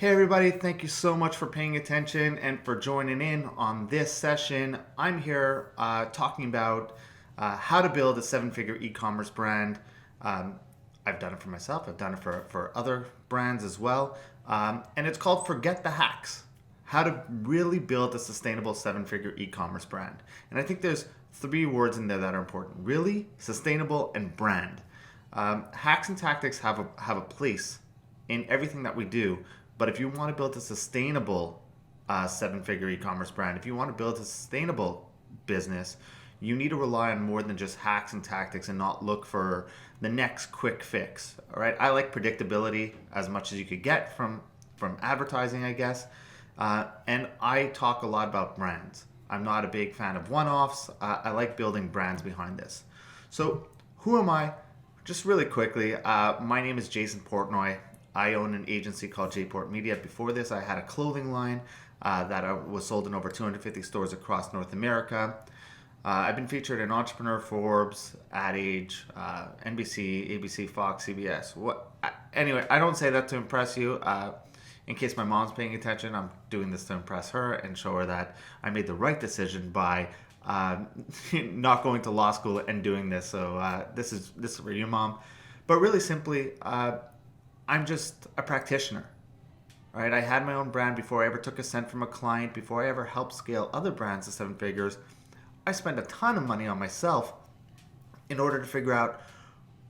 Hey everybody, thank you so much for paying attention and for joining in on this session. I'm here talking about how to build a seven-figure e-commerce brand. Um, I've done it for myself, I've done it for other brands as well. And it's called Forget the Hacks, how to really build a sustainable seven-figure e-commerce brand. And I think there's three words in there that are important: really, sustainable, and brand. Hacks and tactics have a place in everything that we do. But if you want to build a sustainable seven-figure e-commerce brand, if you want to build a sustainable business, you need to rely on more than just hacks and tactics and not look for the next quick fix. All right, I like predictability as much as you could get from advertising, I guess. And I talk a lot about brands. I'm not a big fan of one-offs. I like building brands behind this. So who am I? Just really quickly, my name is Jason Portnoy. I own an agency called Jport Media. Before this, I had a clothing line that was sold in over 250 stores across North America. I've been featured in Entrepreneur, Forbes, Ad Age, NBC, ABC, Fox, CBS. Anyway, I don't say that to impress you. In case my mom's paying attention, I'm doing this to impress her and show her that I made the right decision by not going to law school and doing this. So this is for you, Mom. But really simply, I'm just a practitioner, right? I had my own brand before I ever took a cent from a client, before I ever helped scale other brands to seven figures. I spent a ton of money on myself in order to figure out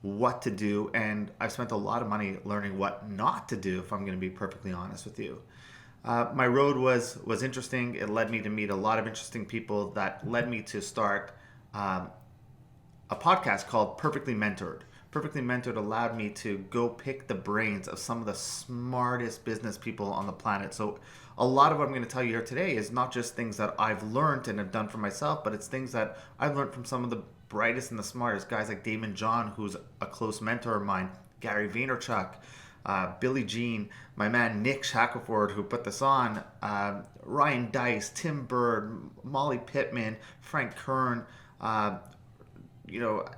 what to do, and I've spent a lot of money learning what not to do, if I'm going to be perfectly honest with you. My road was interesting. It led me to meet a lot of interesting people that led me to start a podcast called Perfectly Mentored. Perfectly Mentored allowed me to go pick the brains of some of the smartest business people on the planet. So a lot of what I'm going to tell you here today is not just things that I've learned and have done for myself, but it's things that I've learned from some of the brightest and the smartest guys like Damon John, who's a close mentor of mine, Gary Vaynerchuk, Billy Jean, my man Nick Shackelford, who put this on, Ryan Dice, Tim Bird, Molly Pittman, Frank Kern,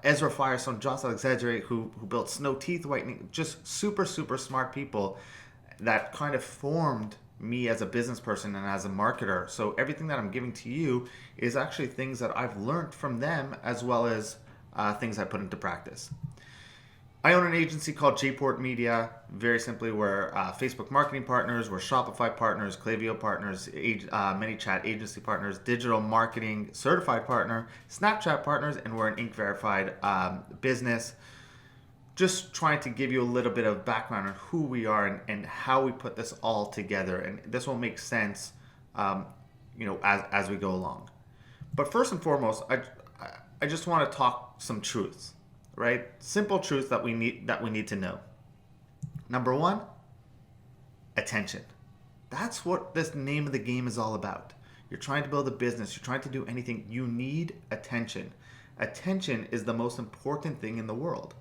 Ezra Firestone, Josh Alexandre, who built Snow Teeth Whitening, just super, super smart people that kind of formed me as a business person and as a marketer. So everything that I'm giving to you is actually things that I've learned from them, as well as things I put into practice. I own an agency called Jport Media. Very simply, we're Facebook marketing partners, we're Shopify partners, Klaviyo partners, ManyChat agency partners, digital marketing certified partner, Snapchat partners, and we're an Inc. verified business. Just trying to give you a little bit of background on who we are and how we put this all together. And this will make sense, as we go along. But first and foremost, I just want to talk some truths. Right? Simple truths that we need to know. Number one, attention. That's what this name of the game is all about. You're trying to build a business, you're trying to do anything, you need attention. Attention is the most important thing in the world,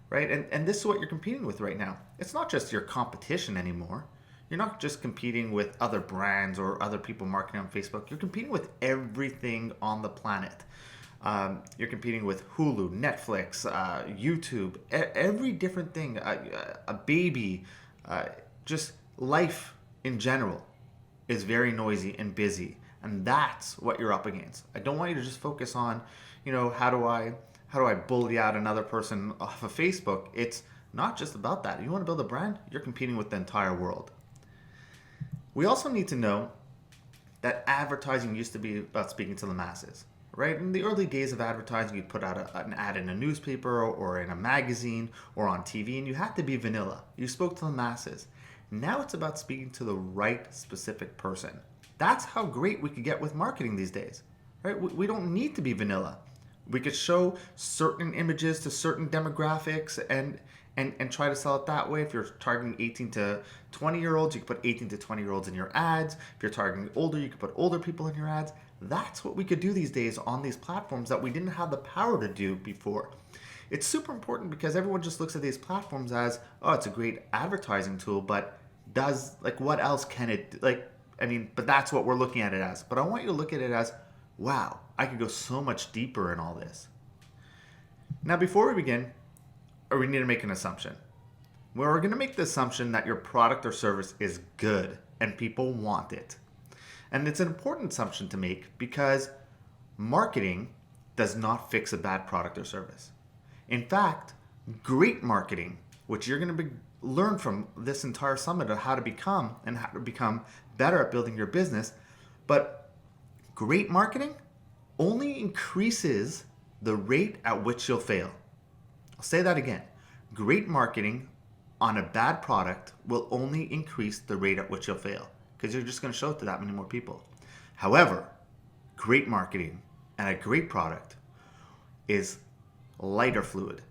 right? And this is what you're competing with right now. It's not just your competition anymore. You're not just competing with other brands or other people marketing on Facebook. You're competing with everything on the planet. You're competing with Hulu, Netflix, YouTube, every different thing, a baby, just life in general is very noisy and busy. And that's what you're up against. I don't want you to just focus on, how do I bully out another person off of Facebook? It's not just about that. If you want to build a brand, you're competing with the entire world. We also need to know that advertising used to be about speaking to the masses. Right? In the early days of advertising, you'd put out an ad in a newspaper or in a magazine or on TV, and you had to be vanilla. You spoke to the masses. Now it's about speaking to the right specific person. That's how great we could get with marketing these days. Right? We don't need to be vanilla. We could show certain images to certain demographics and try to sell it that way. If you're targeting 18 to 20-year-olds, you can put 18 to 20-year-olds in your ads. If you're targeting older, you can put older people in your ads. That's what we could do these days on these platforms that we didn't have the power to do before. It's super important because everyone just looks at these platforms as, oh, it's a great advertising tool, but what else can it, but that's what we're looking at it as. But I want you to look at it as, wow, I could go so much deeper in all this. Now, before we begin, we need to make an assumption. where we're going to make the assumption that your product or service is good and people want it. And it's an important assumption to make because marketing does not fix a bad product or service. In fact, great marketing, which you're going to learn from this entire summit of how to become better at building your business, but great marketing only increases the rate at which you'll fail. I'll say that again. Great marketing on a bad product will only increase the rate at which you'll fail because you're just going to show it to that many more people. However, great marketing and a great product is lighter fluid.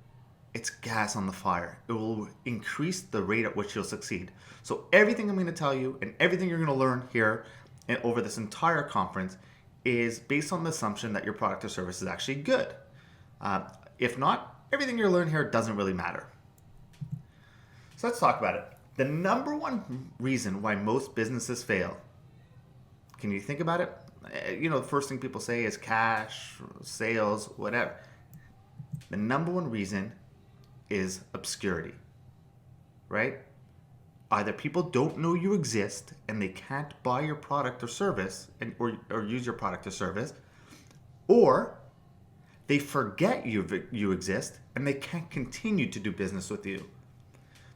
It's gas on the fire. It will increase the rate at which you'll succeed. So everything I'm going to tell you and everything you're going to learn here and over this entire conference is based on the assumption that your product or service is actually good. If not, everything you learn here doesn't really matter. So let's talk about it. The number one reason why most businesses fail, can you think about it? The first thing people say is cash, sales, whatever. The number one reason is obscurity, right? Either people don't know you exist and they can't buy your product or service or use your product or service, or they forget you exist and they can't continue to do business with you.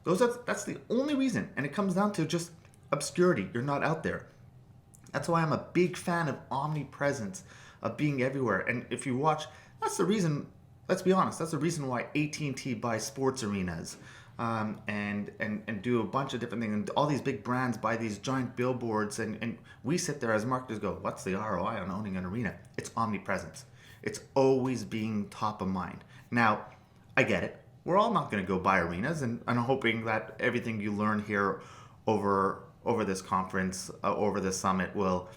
That's the only reason, and it comes down to just obscurity. You're not out there. That's why I'm a big fan of omnipresence, of being everywhere. And if you watch, that's the reason. Let's be honest. That's the reason why AT&T buys sports arenas, and do a bunch of different things. And all these big brands buy these giant billboards, and we sit there as marketers go, "What's the ROI on owning an arena?" It's omnipresence. It's always being top of mind. Now, I get it. We're all not going to go buy arenas, and I'm hoping that everything you learn here over this conference, over this summit, will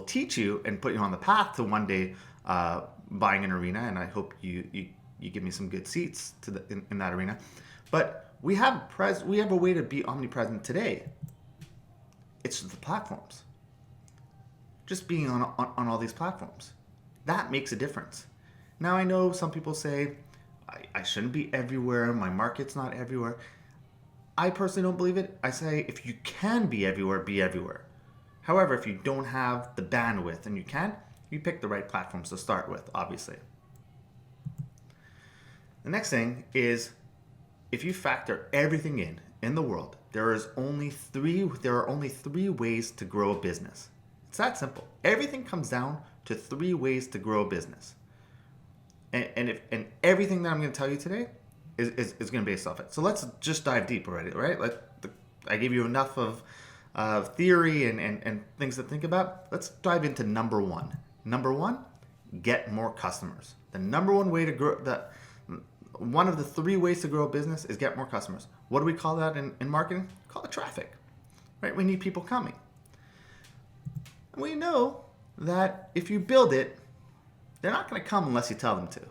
teach you and put you on the path to one day buying an arena. And I hope you give me some good seats in that arena. But we have a way to be omnipresent today. It's the platforms. Just being on all these platforms, that makes a difference. Now I know some people say I shouldn't be everywhere. My market's not everywhere. I personally don't believe it. I say if you can be everywhere, be everywhere. However, if you don't have the bandwidth and you pick the right platforms to start with, obviously. The next thing is, if you factor everything in the world, there are only three ways to grow a business. It's that simple. Everything comes down to 3 ways to grow a business. And everything that I'm going to tell you today is going to be based off it. So let's just dive deep already, right? I gave you enough of theory and things to think about. Let's dive into number 1. Number 1, get more customers. The number one way to grow one of the 3 ways to grow a business is get more customers. What do we call that in marketing? We call it traffic, right? We need people coming. And we know that if you build it, they're not going to come unless you tell them to.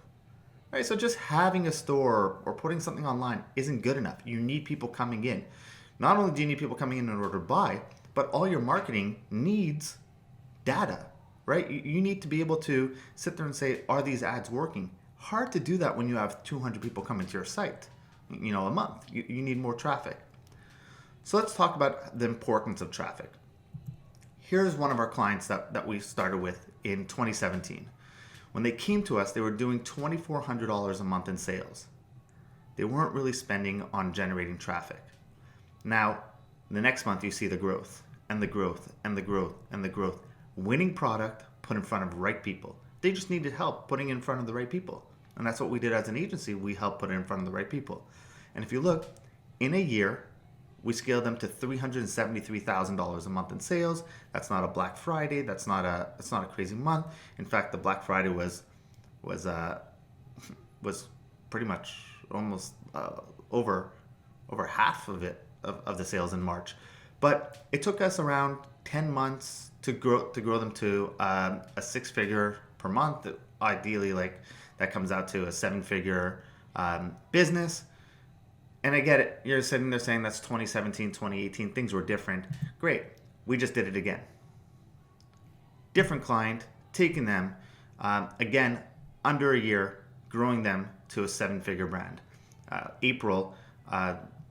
Right? So just having a store or putting something online isn't good enough. You need people coming in. Not only do you need people coming in order to buy, but all your marketing needs data, right? You need to be able to sit there and say, are these ads working? Hard to do that when you have 200 people coming to your site, a month. You need more traffic. So let's talk about the importance of traffic. Here's one of our clients that we started with in 2017. When they came to us, they were doing $2,400 a month in sales. They weren't really spending on generating traffic. Now, the next month you see the growth and the growth and the growth and the growth. Winning product put in front of right people. They just needed help putting it in front of the right people. And that's what we did as an agency. We helped put it in front of the right people. And if you look, in a year, we scaled them to $373,000 a month in sales. That's not a Black Friday. That's not a crazy month. In fact, the Black Friday was pretty much almost over half of it of the sales in March. But it took us around 10 months to grow them to a 6-figure per month. Ideally, that comes out to a 7-figure business. And I get it. You're sitting there saying that's 2017, 2018. Things were different. Great. We just did it again. Different client, taking them, again, under a year, growing them to a 7-figure brand. April,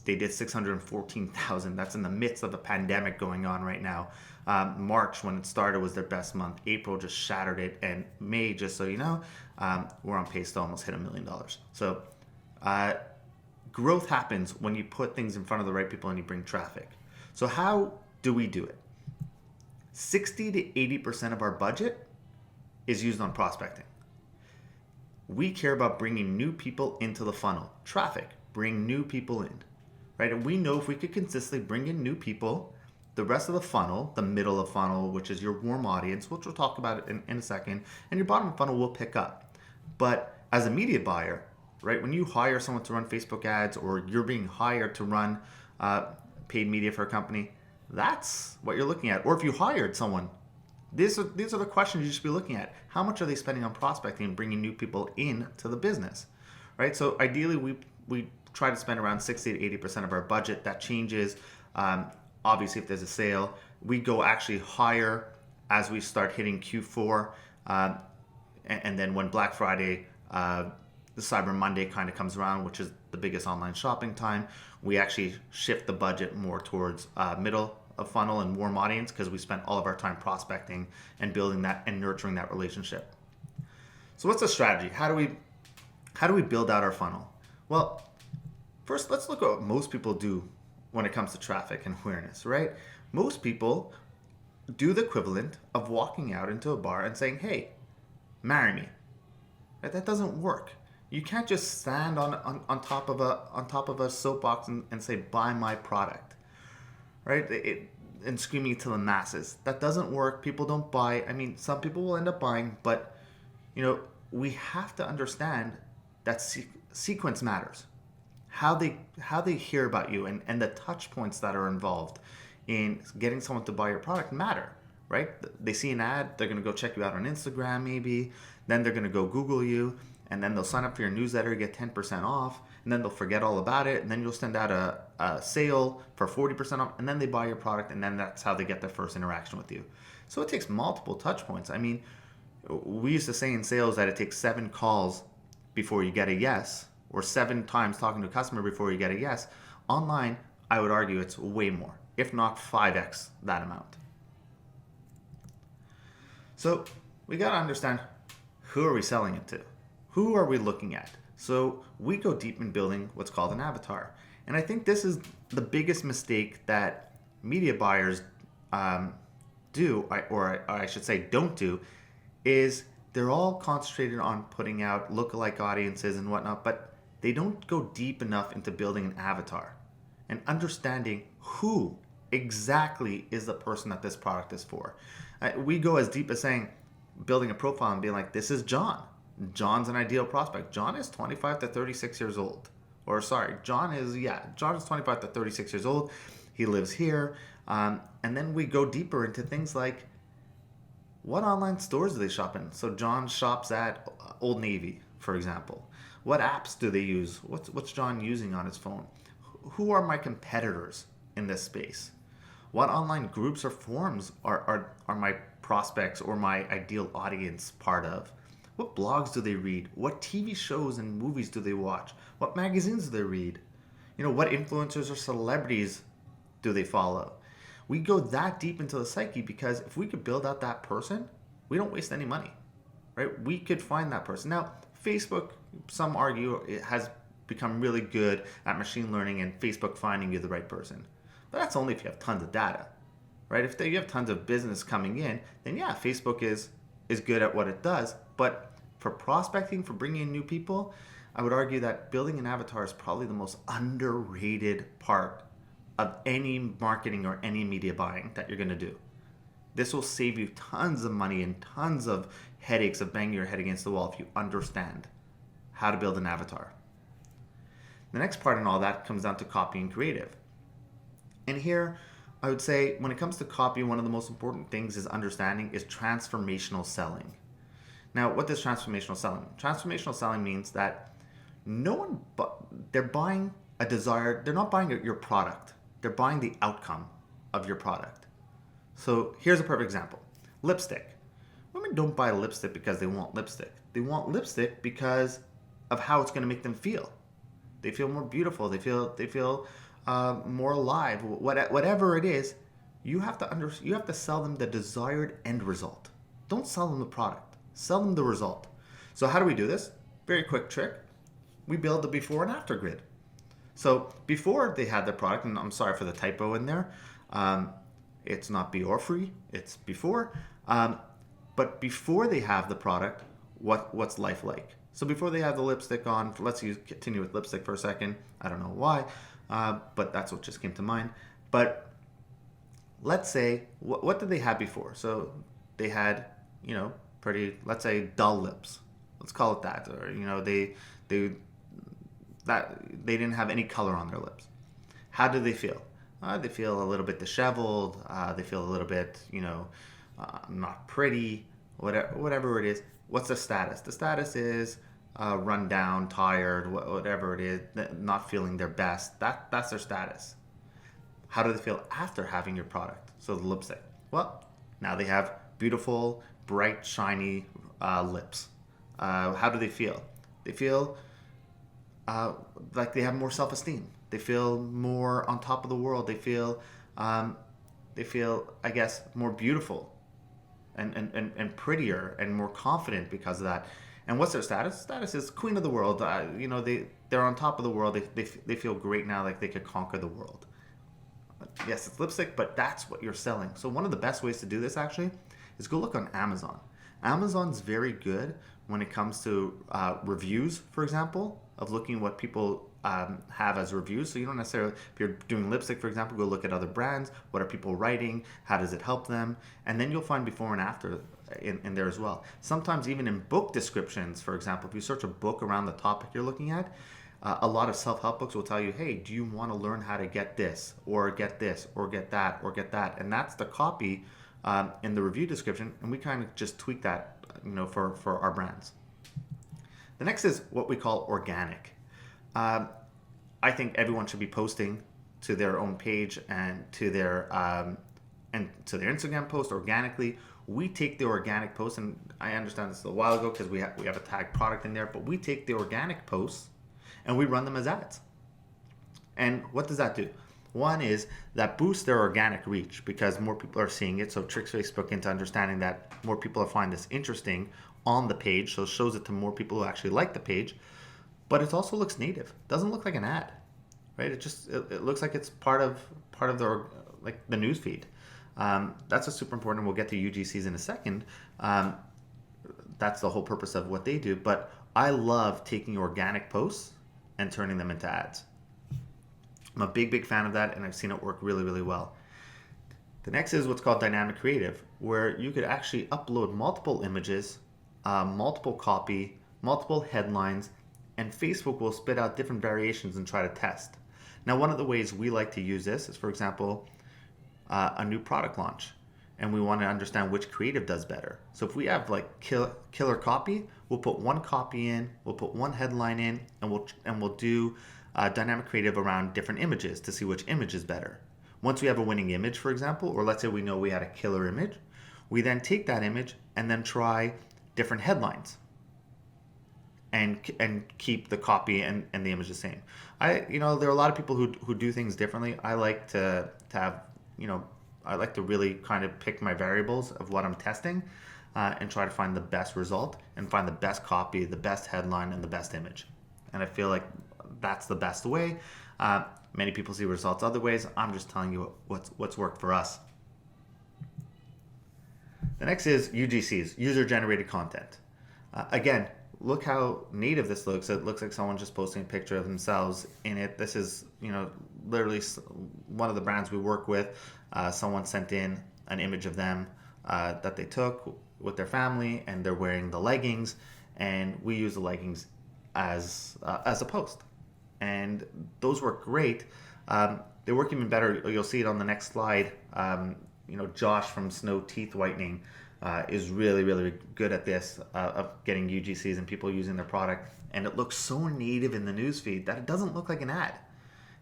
they did 614,000. That's in the midst of a pandemic going on right now. March, when it started, was their best month. April just shattered it, and May, just so you know, we're on pace to almost hit $1 million. So growth happens when you put things in front of the right people and you bring traffic. So how do we do it? 60 to 80% of our budget is used on prospecting. We care about bringing new people into the funnel. Traffic, bring new people in, right? And we know if we could consistently bring in new people, the rest of the funnel, the middle of funnel, which is your warm audience, which we'll talk about in a second, and your bottom funnel will pick up. But as a media buyer, right, when you hire someone to run Facebook ads, or you're being hired to run paid media for a company, that's what you're looking at. Or if you hired someone, these are the questions you should be looking at. How much are they spending on prospecting and bringing new people into the business, right? So ideally, we try to spend around 60 to 80% of our budget. That changes. Obviously, if there's a sale, we go actually higher as we start hitting Q4. And then when Black Friday, the Cyber Monday kind of comes around, which is the biggest online shopping time, we actually shift the budget more towards middle of funnel and warm audience, because we spent all of our time prospecting and building that and nurturing that relationship. So what's the strategy? How do we build out our funnel? Well, first, let's look at what most people do when it comes to traffic and awareness, right? Most people do the equivalent of walking out into a bar and saying, hey, marry me. Right? That doesn't work. You can't just stand on top of a soapbox and say, buy my product, right? And screaming it to the masses. That doesn't work. People don't buy. I mean, some people will end up buying, but we have to understand that sequence matters. How they hear about you and the touch points that are involved in getting someone to buy your product matter, right? They see an ad, they're going to go check you out on Instagram maybe, then they're going to go Google you, and then they'll sign up for your newsletter, get 10% off, and then they'll forget all about it, and then you'll send out a sale for 40% off, and then they buy your product, and then that's how they get their first interaction with you. So it takes multiple touch points. I mean, we used to say in sales that it takes 7 calls before you get a yes, or 7 times talking to a customer before you get a yes. Online, I would argue it's way more, if not 5x that amount. So we got to understand, who are we selling it to? Who are we looking at? So we go deep in building what's called an avatar. And I think this is the biggest mistake that media buyers do, or I should say don't do, is they're all concentrated on putting out lookalike audiences and whatnot, but they don't go deep enough into building an avatar and understanding who exactly is the person that this product is for. We go as deep as saying, building a profile and being like, this is John. John's an ideal prospect. John is 25 to 36 years old. Or sorry, John is 25 to 36 years old. He lives here. And then we go deeper into things like, what online stores do they shop in? So John shops at Old Navy, for example. What apps do they use? What's John using on his phone? Who are my competitors in this space? What online groups or forums are my prospects or my ideal audience part of? What blogs do they read? What TV shows and movies do they watch? What magazines do they read? What influencers or celebrities do they follow? We go that deep into the psyche, because if we could build out that person, we don't waste any money, right? We could find that person. Now, Facebook, some argue, it has become really good at machine learning and Facebook finding you the right person. But that's only if you have tons of data, right? If you have tons of business coming in, then yeah, Facebook is good at what it does. But for prospecting, for bringing in new people, I would argue that building an avatar is probably the most underrated part of any marketing or any media buying that you're going to do. This will save you tons of money and tons of headaches of banging your head against the wall if you understand how to build an avatar. The next part in all that comes down to copy and creative. And here, I would say when it comes to copy, one of the most important things is understanding is transformational selling. Now, what is transformational selling? Transformational selling means that they're buying a desire, they're not buying your product, they're buying the outcome of your product. So here's a perfect example. Lipstick. Women don't buy lipstick because they want lipstick. They want lipstick because of how it's going to make them feel. They feel more beautiful. They feel more alive, whatever it is. You have to sell them the desired end result. Don't sell them the product. Sell them the result. So how do we do this? Very quick trick. We build the before and after grid. So before they had their product, and I'm sorry for the typo in there. It's not be or free. It's before. But before they have the product, what's life like? So before they have the lipstick on, continue with lipstick for a second. I don't know why, but that's what just came to mind. But let's say, what did they have before? So they had, pretty, let's say, dull lips. Let's call it that. Or, they didn't have any color on their lips. How do they feel? They feel a little bit disheveled. They feel a little bit, not pretty, whatever it is. What's the status? The status is run down, tired, whatever it is, not feeling their best. That's their status. How do they feel after having your product? So the lipstick. Well, now they have beautiful, bright, shiny lips. How do they feel? They feel like they have more self-esteem. They feel more on top of the world. They feel, I guess, more beautiful and prettier and more confident because of that. And what's their status? Status is queen of the world. They're on top of the world. They feel great now, like they could conquer the world. Yes, it's lipstick, but that's what you're selling. So one of the best ways to do this actually is go look on Amazon. Amazon's very good when it comes to reviews, for example, of looking what people have as reviews. So you don't necessarily, if you're doing lipstick, for example, go look at other brands. What are people writing? How does it help them? And then you'll find before and after in there as well. Sometimes even in book descriptions, for example, if you search a book around the topic you're looking at, a lot of self-help books will tell you, hey, do you want to learn how to get this or get this or get that or get that? And that's the copy in the review description. And we kind of just tweak that, for our brands. The next is what we call organic. I think everyone should be posting to their own page and to their Instagram post organically. We take the organic posts, and I understand this a while ago because we have a tag product in there, but we take the organic posts and we run them as ads. And what does that do? One is that boosts their organic reach because more people are seeing it. So it tricks Facebook into understanding that more people find this interesting on the page. So it shows it to more people who actually like the page. But it also looks native. It doesn't look like an ad, right? It looks like it's part of the news feed. That's super important. We'll get to UGCs in a second. That's the whole purpose of what they do. But I love taking organic posts and turning them into ads. I'm a big fan of that, and I've seen it work really, really well. The next is what's called dynamic creative, where you could actually upload multiple images, multiple copy, multiple headlines, and Facebook will spit out different variations and try to test. Now, one of the ways we like to use this is, for example, a new product launch, and we want to understand which creative does better. So if we have like killer copy, we'll put one copy in, we'll put one headline in, and we'll do dynamic creative around different images to see which image is better. Once we have a winning image, for example, or let's say we know we had a killer image, we then take that image and then try different headlines and keep the copy and the image the same. There are a lot of people who do things differently. I like to have, I like to really kind of pick my variables of what I'm testing and try to find the best result and find the best copy, the best headline, and the best image. And I feel like that's the best way. Many people see results other ways. I'm just telling you what's worked for us. The next is UGCs, user-generated content. Again, look how native this looks. It looks like someone just posting a picture of themselves in it. This is, literally one of the brands we work with. Someone sent in an image of them that they took with their family, and they're wearing the leggings, and we use the leggings as a post. And those work great. They work even better. You'll see it on the next slide. Josh from Snow Teeth Whitening is really, really good at this, of getting UGCs and people using their product. And it looks so native in the newsfeed that it doesn't look like an ad.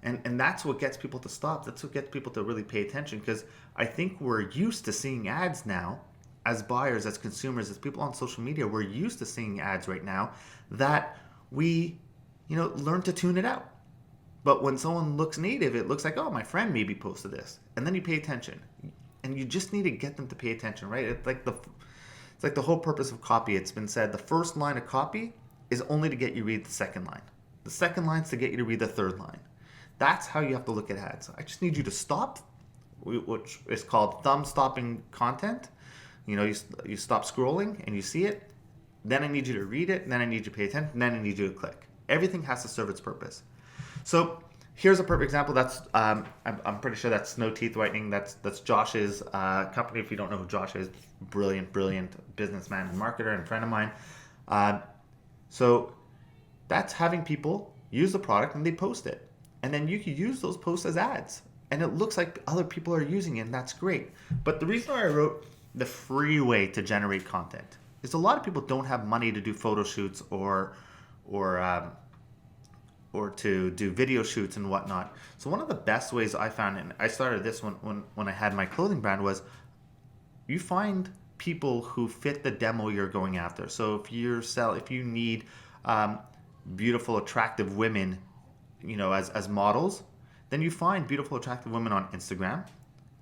And that's what gets people to stop. That's what gets people to really pay attention, because I think we're used to seeing ads now as buyers, as consumers, as people on social media. We're used to seeing ads right now that we learn to tune it out. But when someone looks native, it looks like, oh, my friend maybe posted this. And then you pay attention. And you just need to get them to pay attention, right? It's like the whole purpose of copy. It's been said the first line of copy is only to get you to read the second line. The second line is to get you to read the third line. That's how you have to look at ads. I just need you to stop, which is called thumb stopping content. You stop scrolling and you see it. Then I need you to read it. Then I need you to pay attention. Then I need you to click. Everything has to serve its purpose. So here's a perfect example. That's I'm pretty sure that's Snow Teeth Whitening. That's Josh's company. If you don't know who Josh is, brilliant businessman and marketer and friend of mine. So that's having people use the product and they post it. And then you can use those posts as ads. And it looks like other people are using it, and that's great. But the reason why I wrote the free way to generate content is a lot of people don't have money to do photo shoots or to do video shoots and whatnot. So one of the best ways I found, and I started this when I had my clothing brand, was you find people who fit the demo you're going after. So if you need beautiful, attractive women, as models, then you find beautiful, attractive women on Instagram.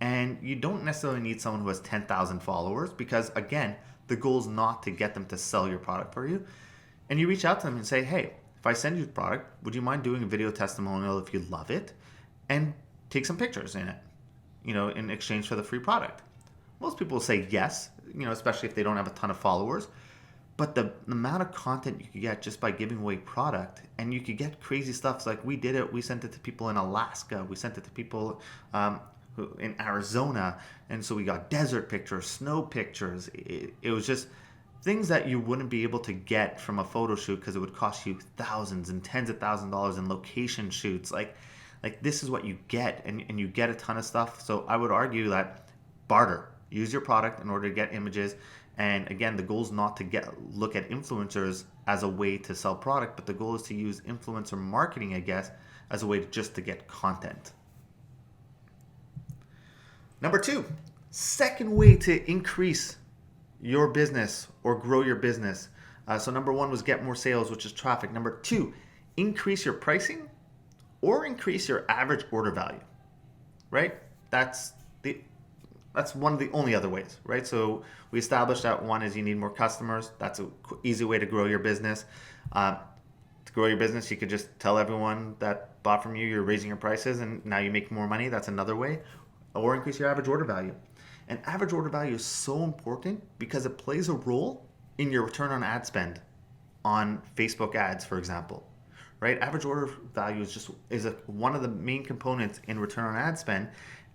And you don't necessarily need someone who has 10,000 followers because, again, the goal is not to get them to sell your product for you. And you reach out to them and say, hey, if I send you the product, would you mind doing a video testimonial if you love it? And take some pictures in it, in exchange for the free product. Most people will say yes, especially if they don't have a ton of followers. But the amount of content you could get just by giving away product, and you could get crazy stuff. Like we did it. We sent it to people in Alaska. We sent it to people in Arizona. And so we got desert pictures, snow pictures. It was just things that you wouldn't be able to get from a photo shoot because it would cost you thousands and tens of thousands of dollars in location shoots. Like this is what you get, and you get a ton of stuff. So I would argue that barter. Use your product in order to get images. And again, the goal is not to look at influencers as a way to sell product, but the goal is to use influencer marketing, I guess, as a way to get content. Number 2, second way to increase your business or grow your business. So number 1 was get more sales, which is traffic. Number 2, increase your pricing or increase your average order value, right? That's one of the only other ways, right? So we established that one is you need more customers. That's an easy way to grow your business. To grow your business, you could just tell everyone that bought from you, you're raising your prices and now you make more money. That's another way. Or increase your average order value. And average order value is so important because it plays a role in your return on ad spend on Facebook ads, for example, right? Average order value is one of the main components in return on ad spend.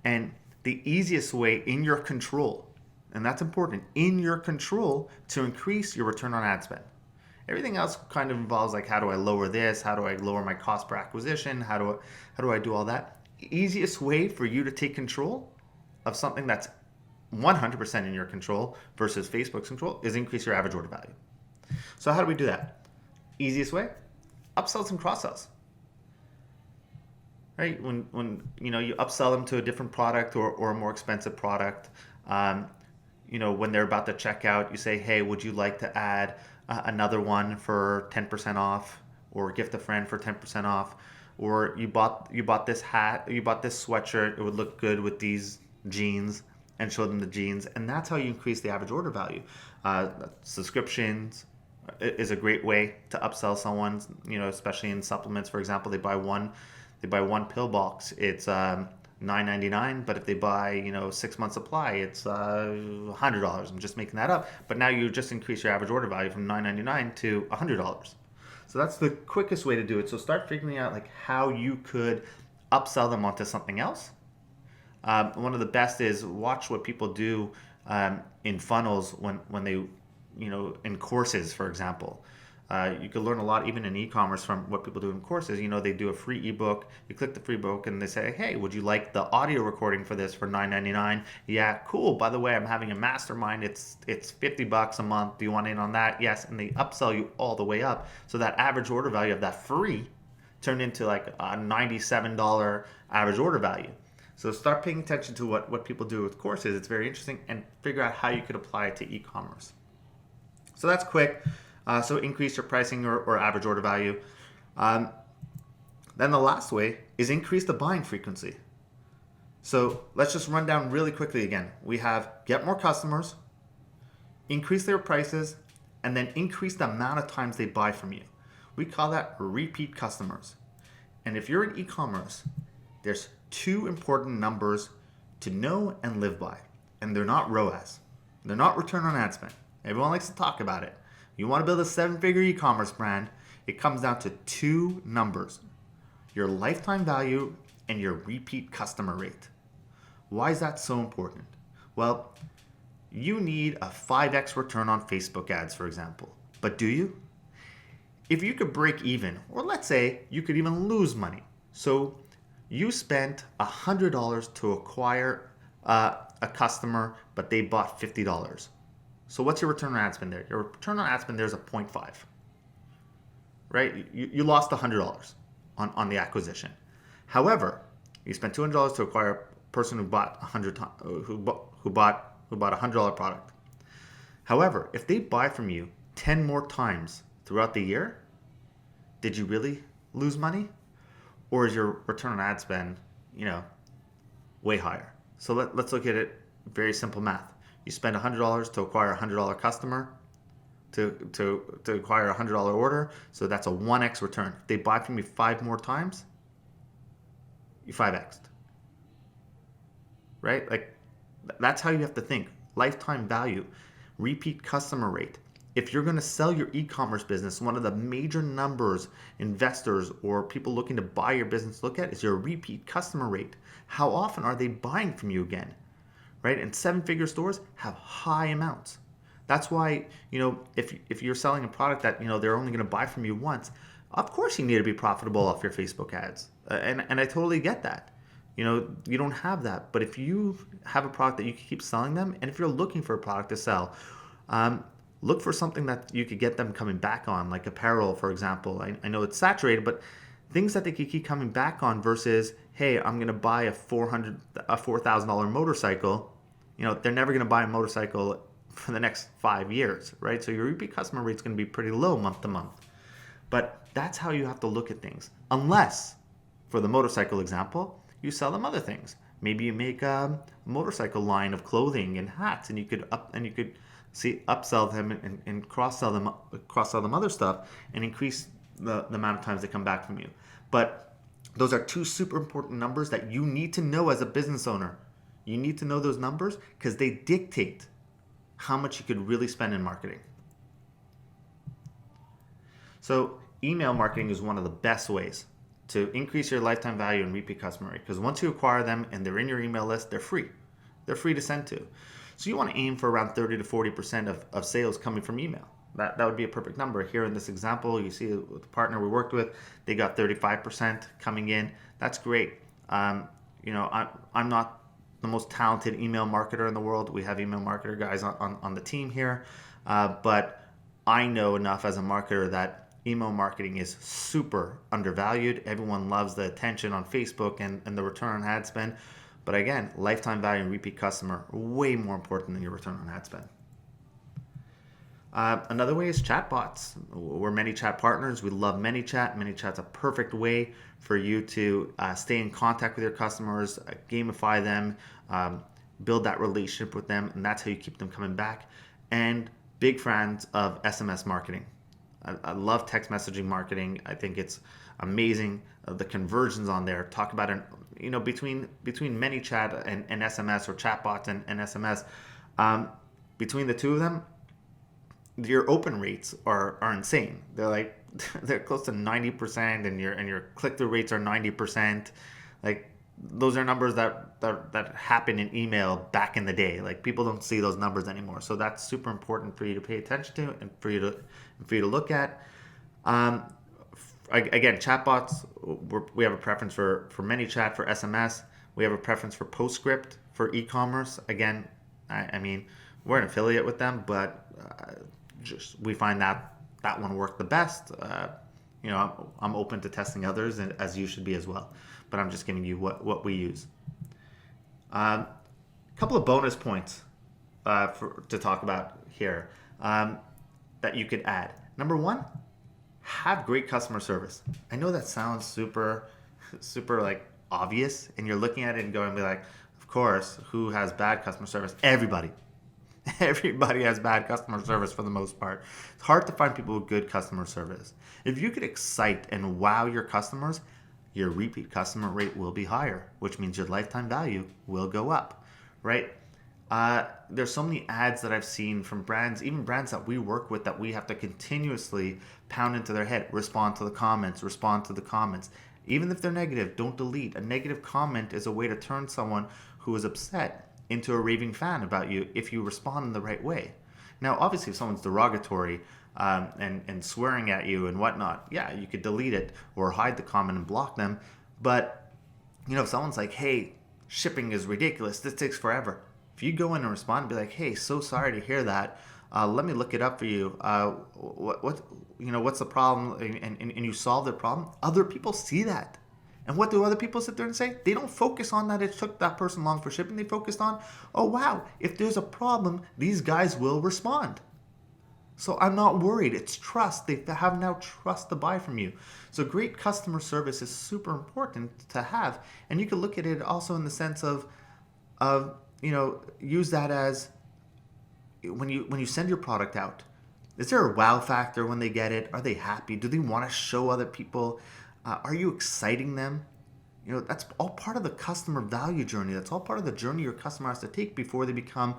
And the easiest way in your control, and that's important, in your control to increase your return on ad spend. Everything else kind of involves like, how do I lower this? How do I lower my cost per acquisition? How do I do all that? Easiest way for you to take control of something that's 100% in your control versus Facebook's control is increase your average order value. So how do we do that? Easiest way, upsells and cross-sells. Right? When you upsell them to a different product or a more expensive product, when they're about to check out, you say, hey, would you like to add another one for 10% off, or gift a friend for 10% off, or you bought this hat, you bought this sweatshirt, it would look good with these jeans, and show them the jeans. And that's how you increase the average order value. Subscriptions is a great way to upsell someone, especially in supplements. For example, they buy one pill box, it's $9.99, but if they buy 6 months supply, it's $100. I'm just making that up, but now you just increase your average order value from $9.99 to $100. So that's the quickest way to do it. So start figuring out like how you could upsell them onto something else. One of the best is watch what people do in funnels when they in courses, for example. You can learn a lot even in e-commerce from what people do in courses. They do a free ebook. You click the free book and they say, hey, would you like the audio recording for this for $9.99? Yeah, cool. By the way, I'm having a mastermind. It's $50 a month. Do you want in on that? Yes. And they upsell you all the way up. So that average order value of that free turned into like a $97 average order value. So start paying attention to what people do with courses. It's very interesting, and figure out how you could apply it to e-commerce. So that's quick. So increase your pricing or average order value. Then the last way is increase the buying frequency. So let's just run down really quickly again. We have get more customers, increase their prices, and then increase the amount of times they buy from you. We call that repeat customers. And if you're in e-commerce, there's two important numbers to know and live by. And they're not ROAS. They're not return on ad spend. Everyone likes to talk about it. You want to build a 7-figure e-commerce brand, it comes down to two numbers: your lifetime value and your repeat customer rate. Why is that so important? Well, you need a 5x return on Facebook ads, for example. But do you? If you could break even, or let's say you could even lose money. So you spent $100 to acquire a customer, but they bought $50. So what's your return on ad spend there? Your return on ad spend there is a 0.5, right? You lost $100 on the acquisition. However, you spent $200 to acquire a person who bought who bought a $100 product. However, if they buy from you 10 more times throughout the year, did you really lose money? Or is your return on ad spend, way higher? So let's look at it, very simple math. You spend $100 to acquire a $100 customer, to acquire a $100 order, so that's a 1x return. If they buy from you 5 more times, you 5x'd. Right? Like, that's how you have to think. Lifetime value, repeat customer rate. If you're going to sell your e-commerce business, one of the major numbers investors or people looking to buy your business look at is your repeat customer rate. How often are they buying from you again? Right? And 7-figure stores have high amounts. That's why, if you're selling a product that, they're only going to buy from you once, of course you need to be profitable off your Facebook ads. And I totally get that. You don't have that. But if you have a product that you can keep selling them, and if you're looking for a product to sell, look for something that you could get them coming back on, like apparel, for example. I know it's saturated, but things that they could keep coming back on versus, hey, I'm going to buy a $4,000 motorcycle. They're never going to buy a motorcycle for the next 5 years, right? So your repeat customer rate is going to be pretty low month to month. But that's how you have to look at things. Unless, for the motorcycle example, you sell them other things. Maybe you make a motorcycle line of clothing and hats, and you could upsell them and cross-sell them other stuff and increase the amount of times they come back from you. But those are two super important numbers that you need to know as a business owner. You need to know those numbers because they dictate how much you could really spend in marketing. So email marketing is one of the best ways to increase your lifetime value and repeat customer rate, because once you acquire them and they're in your email list, they're free. They're free to send to. So you want to aim for around 30 to 40% of sales coming from email. That would be a perfect number. Here in this example, you see the partner we worked with, they got 35% coming in. That's great. I'm not the most talented email marketer in the world. We have email marketer guys on the team here. But I know enough as a marketer that email marketing is super undervalued. Everyone loves the attention on Facebook and the return on ad spend. But again, lifetime value and repeat customer are way more important than your return on ad spend. Another way is chatbots. We're ManyChat partners. We love ManyChat. ManyChat's a perfect way for you to stay in contact with your customers, gamify them, build that relationship with them, and that's how you keep them coming back. And big fans of SMS marketing. I love text messaging marketing. I think it's amazing. The conversions on there. Talk about it, between ManyChat and SMS, or chatbots and SMS. Between the two of them, your open rates are insane. They're close to 90%, and your click-through rates are 90%. Like, those are numbers that happen in email back in the day. Like, people don't see those numbers anymore. So that's super important for you to pay attention to and for you to look at. Again, chatbots, we have a preference for ManyChat, for SMS. We have a preference for PostScript for e-commerce. Again, I mean, we're an affiliate with them, but we find that one worked the best. I'm open to testing others, and as you should be as well. But I'm just giving you what we use. A couple of bonus points to talk about here that you could add. Number one, have great customer service. I know that sounds super, super like obvious, and you're looking at it and going, be like, of course, who has bad customer service? Everybody. Everybody has bad customer service for the most part. It's hard to find people with good customer service. If you could excite and wow your customers, your repeat customer rate will be higher, which means your lifetime value will go up, right? There's so many ads that I've seen from brands, even brands that we work with, that we have to continuously pound into their head. Respond to the comments, respond to the comments. Even if they're negative, don't delete. A negative comment is a way to turn someone who is upset into a raving fan about you if you respond in the right way. Now, obviously, if someone's derogatory and swearing at you and whatnot, yeah, you could delete it or hide the comment and block them. But, if someone's like, hey, shipping is ridiculous, this takes forever. If you go in and respond and be like, hey, so sorry to hear that. Let me look it up for you. What's the problem? And you solve the problem. Other people see that. And what do other people sit there and say? They don't focus on that it took that person long for shipping. They focused on, oh, wow, if there's a problem, these guys will respond. So I'm not worried. It's trust. They have now trust to buy from you. So great customer service is super important to have. And you can look at it also in the sense of use that as when you send your product out. Is there a wow factor when they get it? Are they happy? Do they want to show other people? Are you exciting them? That's all part of the customer value journey. That's all part of the journey your customer has to take before they become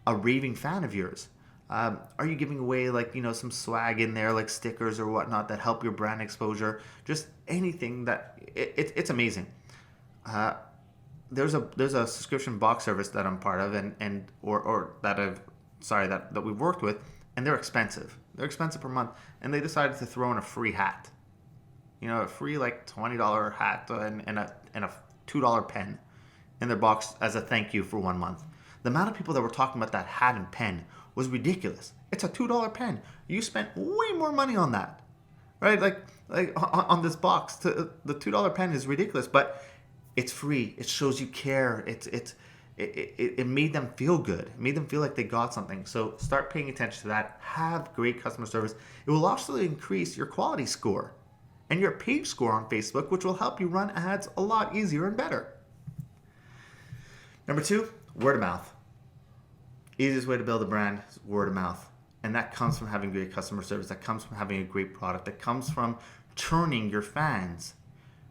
a raving fan of yours. Are you giving away some swag in there, like stickers or whatnot that help your brand exposure? Just anything that it's amazing. There's a subscription box service that I'm part of that we've worked with, and they're expensive. They're expensive per month, and they decided to throw in a free hat. A free $20 hat and a $2 pen in their box as a thank you for 1 month. The amount of people that were talking about that hat and pen was ridiculous. It's a $2 pen. You spent way more money on that, right? On this box. The $2 pen is ridiculous, but it's free. It shows you care. It made them feel good. It made them feel like they got something. So start paying attention to that. Have great customer service. It will also increase your quality score and your page score on Facebook, which will help you run ads a lot easier and better. Number 2, word of mouth. Easiest way to build a brand is word of mouth. And that comes from having great customer service. That comes from having a great product. That comes from turning your fans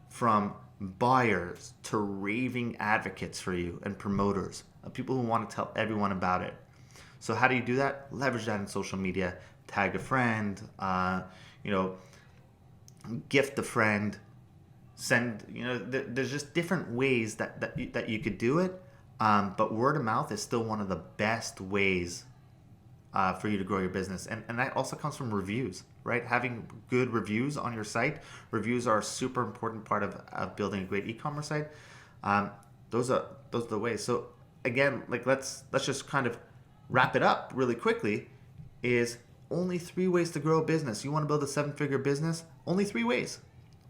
from buyers to raving advocates for you and promoters, of people who want to tell everyone about it. So how do you do that? Leverage that in social media. Tag a friend, gift a friend, send, there's just different ways that you could do it. But word of mouth is still one of the best ways for you to grow your business. And that also comes from reviews, right? Having good reviews on your site. Reviews are a super important part of building a great e-commerce site. Those are the ways. So again, let's just kind of wrap it up really quickly. Is only 3 ways to grow a business. You want to build a 7-figure business? Only 3 ways.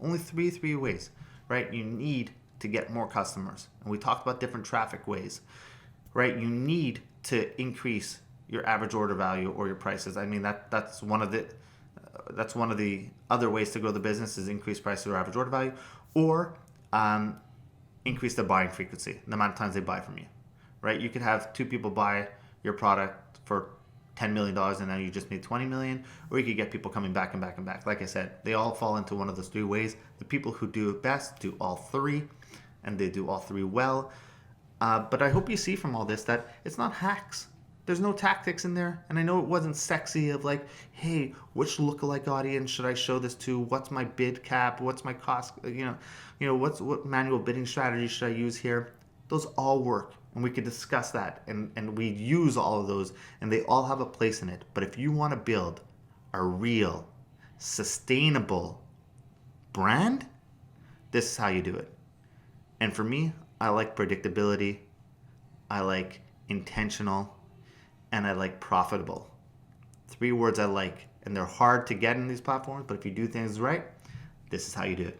Only three ways, right? You need to get more customers. And we talked about different traffic ways, right? You need to increase your average order value or your prices. I mean, that's one of the other ways to grow the business is increase prices or average order value, or increase their buying frequency, the amount of times they buy from you, right? You could have 2 people buy your product for $10 million and now you just made $20 million, or you could get people coming back and back and back. Like I said, they all fall into one of those 3 ways. The people who do it best do all 3, and they do all 3 well. But I hope you see from all this that it's not hacks. There's no tactics in there. And I know it wasn't sexy of hey, which lookalike audience should I show this to? What's my bid cap? What's my cost? What manual bidding strategy should I use here? Those all work. And we could discuss that, and we use all of those, and they all have a place in it. But if you want to build a real, sustainable brand, this is how you do it. And for me, I like predictability, I like intentional, and I like profitable. 3 words I like, and they're hard to get in these platforms, but if you do things right, this is how you do it.